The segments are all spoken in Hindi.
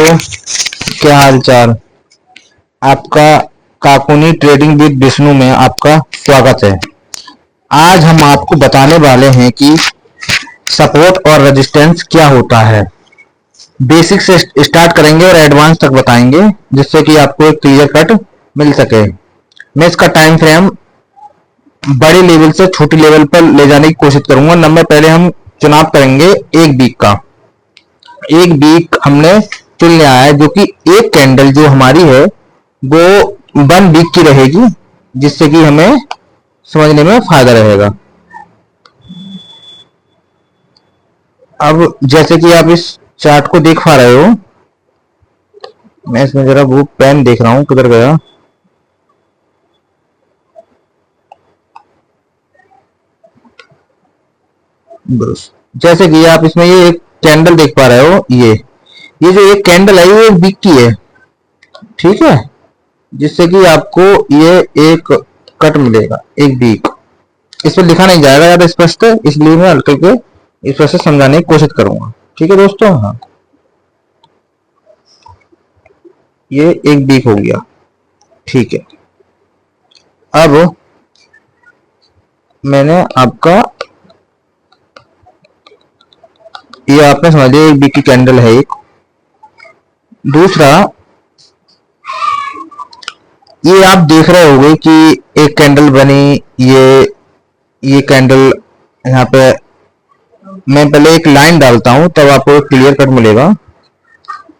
क्या हाल चाल। आपका काकुनी ट्रेडिंग विद विष्णु में आपका स्वागत है। आज हम आपको बताने वाले हैं कि सपोर्ट और रेजिस्टेंस क्या होता है। बेसिक से स्टार्ट करेंगे और एडवांस तक बताएंगे, जिससे कि आपको एक क्लियर कट मिल सके। मैं इसका टाइम फ्रेम बड़े लेवल से छोटी लेवल पर ले जाने की कोशिश करूंगा। नंबर पहले हम चुनाव करेंगे एक वीक का। एक वीक हमने चुन लिया है, जो कि एक कैंडल जो हमारी है वो 1 वीक की रहेगी, जिससे कि हमें समझने में फायदा रहेगा। अब जैसे कि आप इस चार्ट को देख पा रहे हो, मैं इसमें जरा वो पेन देख रहा हूं किधर गया। बस जैसे कि आप इसमें ये एक कैंडल देख पा रहे हो, ये जो एक कैंडल है ये 1 वीक की है, ठीक है, जिससे कि आपको ये एक कट मिलेगा 1 वीक। इस पर लिखा नहीं जाएगा ज्यादा स्पष्ट, इसलिए मैं हल्के के इस वजह से समझाने की कोशिश करूंगा। ठीक है दोस्तों, हाँ, ये 1 वीक हो गया, ठीक है। अब मैंने आपका ये आपने समझ लिया 1 वीक की कैंडल है एक। दूसरा, ये आप देख रहे होंगे कि एक कैंडल बनी, ये कैंडल यहाँ पे मैं पहले एक लाइन डालता हूं तब आपको क्लियर कट मिलेगा।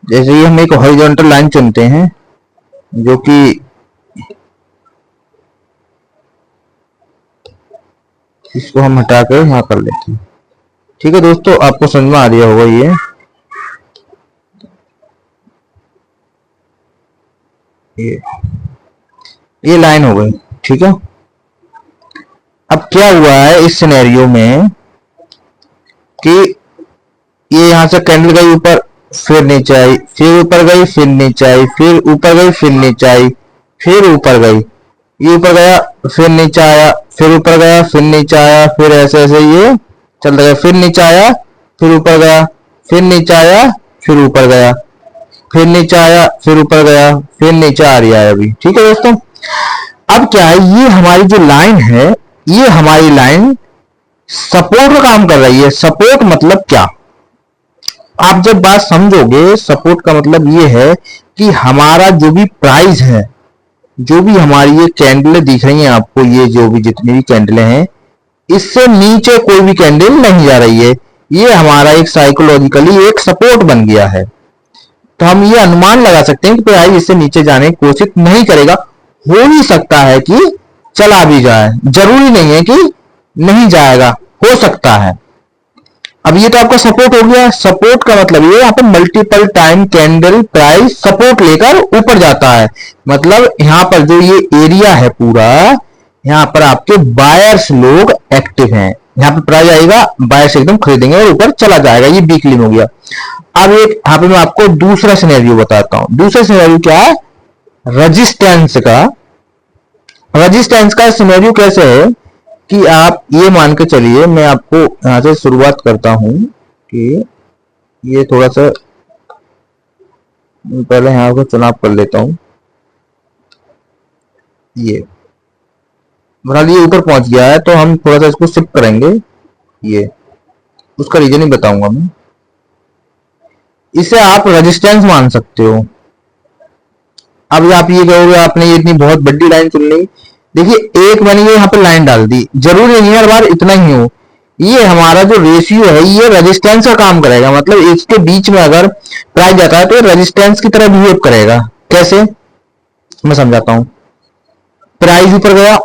जैसे ही हम एक हॉरिजॉन्टल लाइन चुनते हैं, जो कि इसको हम हटा कर यहाँ कर लेते हैं। ठीक है दोस्तों, आपको समझ में आ रहा होगा ये लाइन हो गई, ठीक है। अब क्या हुआ है इस सिनेरियो में कि ये यहाँ से कैंडल गई ऊपर, फिर नीचे आई, फिर ऊपर गई, फिर नीचे आई, फिर ऊपर गई, फिर नीचे आई, फिर ऊपर गई, ये ऊपर गया, फिर नीचे आया, फिर ऊपर गया, फिर नीचे आया, फिर ऐसे ऐसे ये चलता गया, फिर नीचे आया, फिर ऊपर गया, फिर नीचे आया, फिर ऊपर गया, फिर नीचे आया, फिर ऊपर गया, फिर नीचे आ रही है अभी। ठीक है दोस्तों, अब क्या है, ये हमारी जो लाइन है, ये हमारी लाइन सपोर्ट का काम कर रही है। सपोर्ट मतलब क्या, आप जब बात समझोगे, सपोर्ट का मतलब ये है कि हमारा जो भी प्राइस है, जो भी हमारी ये कैंडलें दिख रही हैं आपको, ये जो भी जितनी भी कैंडलें हैं, इससे नीचे कोई भी कैंडल नहीं जा रही है। ये हमारा एक साइकोलॉजिकली एक सपोर्ट बन गया है। तो हम ये अनुमान लगा सकते हैं कि प्राइस इससे नीचे जाने की कोशिश नहीं करेगा। हो ही सकता है कि चला भी जाए, जरूरी नहीं है कि नहीं जाएगा, हो सकता है। अब ये तो आपका सपोर्ट हो गया। सपोर्ट का मतलब ये यहाँ पे multiple time candle price support लेकर ऊपर जाता है। मतलब यहाँ पर जो ये एरिया है पूरा, यहाँ पर आपके बायर्स लोग एक्टिव हैं। यहाँ पे प्राइस आएगा, बायर्स एकदम खरीदेंगे और ऊपर चला जाएगा। ये वीकली हो गया। अब एक यहाँ पे मैं आपको दूसरा सिनेरियो बताता हूं। दूसरा सिनेरियो क्या है, रेजिस्टेंस का। रेजिस्टेंस का सिनेरियो कैसे है कि आप ये मान के चलिए, मैं आपको यहां से शुरुआत करता हूं कि ये थोड़ा सा पहले यहां को चुनाव कर लेता हूं। ये बहरहाल ये ऊपर पहुंच गया है, तो हम थोड़ा सा इसको शिफ्ट करेंगे। ये उसका रीजन ही बताऊंगा मैं। इसे आप रेजिस्टेंस मान सकते हो। अब आप ये कहोगे आपने ये इतनी बहुत बड़ी लाइन चुन ली। देखिए, एक मैंने ये यहाँ पे लाइन डाल दी, जरूरी नहीं हर बार इतना ही हो। ये हमारा जो रेशियो है, ये रेजिस्टेंस का काम करेगा। मतलब इसके बीच में अगर प्राइस जाता है तो ये रेजिस्टेंस की तरह बिहेव करेगा। कैसे, मैं समझाता हूं। प्राइस ऊपर गया,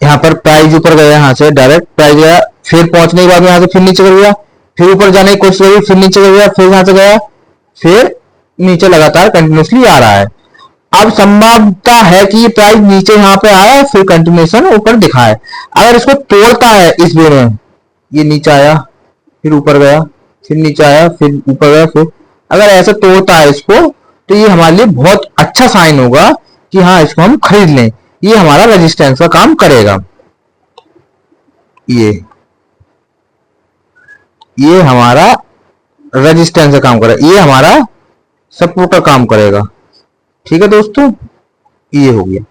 यहाँ पर प्राइस ऊपर गया, यहाँ से डायरेक्ट प्राइस गया, फिर पहुंचने के बाद यहाँ से फिर नीचे कर गया, फिर ऊपर जाने की कोशिश करी, फिर नीचे कर गया, फिर यहाँ से गया, फिर नीचे लगातार कंटिन्यूसली आ रहा है। अब संभावना है कि ये प्राइस नीचे यहाँ पे आया, फिर कंटिन्यूएशन ऊपर दिखाए। अगर इसको तोड़ता है इस वे में, ये नीचे आया, फिर ऊपर गया, फिर नीचे आया, फिर ऊपर गया, फिर अगर ऐसे तोड़ता है इसको, तो ये हमारे लिए बहुत अच्छा साइन होगा कि हाँ, इसको हम खरीद लें। ये हमारा रेजिस्टेंस का काम करेगा। ये हमारा रेजिस्टेंस का काम करेगा, ये हमारा सपोर्टर काम करेगा। ठीक है दोस्तों, ये हो गया।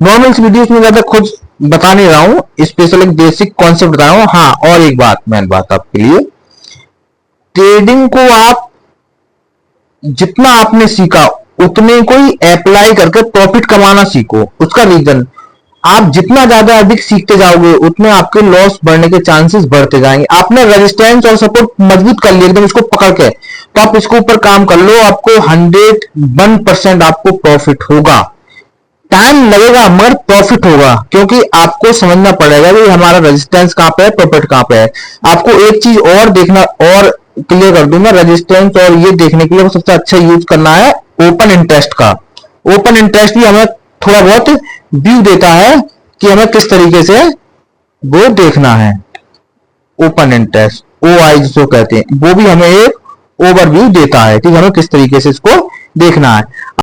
नॉर्मल इस वीडियो में ज्यादा खुद बता नहीं रहा हूं, स्पेशल एक बेसिक कॉन्सेप्ट बता रहा हूं। हाँ, और एक बात, मेन बात आपके लिए, ट्रेडिंग को आप जितना आपने सीखा उतने को ही अप्लाई करके प्रॉफिट कमाना सीखो। उसका रीजन, आप जितना ज्यादा अधिक सीखते जाओगे उतने आपके लॉस बढ़ने के चांसेस बढ़ते जाएंगे। आपने रेजिस्टेंस और सपोर्ट मजबूत कर लिया एकदम इसको पकड़ के, तो आप इसके ऊपर काम कर लो, आपको 101% आपको प्रॉफिट होगा। टाइम लगेगा मगर प्रॉफिट होगा, क्योंकि आपको समझना पड़ेगा कि हमारा रेजिस्टेंस कहां पे है, प्रॉफिट कहां पे है। आपको एक चीज और देखना, और क्लियर कर दूंगा, रेजिस्टेंस और ये देखने के लिए सबसे अच्छा यूज करना है ओपन इंटरेस्ट का। ओपन इंटरेस्ट भी हमें थोड़ा बहुत व्यू देता है कि हमें किस तरीके से वो देखना है। ओपन इंटरेस्ट, ओ आई जिसको कहते हैं, वो भी हमें एक ओवरव्यू देता है कि हमें किस तरीके से इसको देखना है।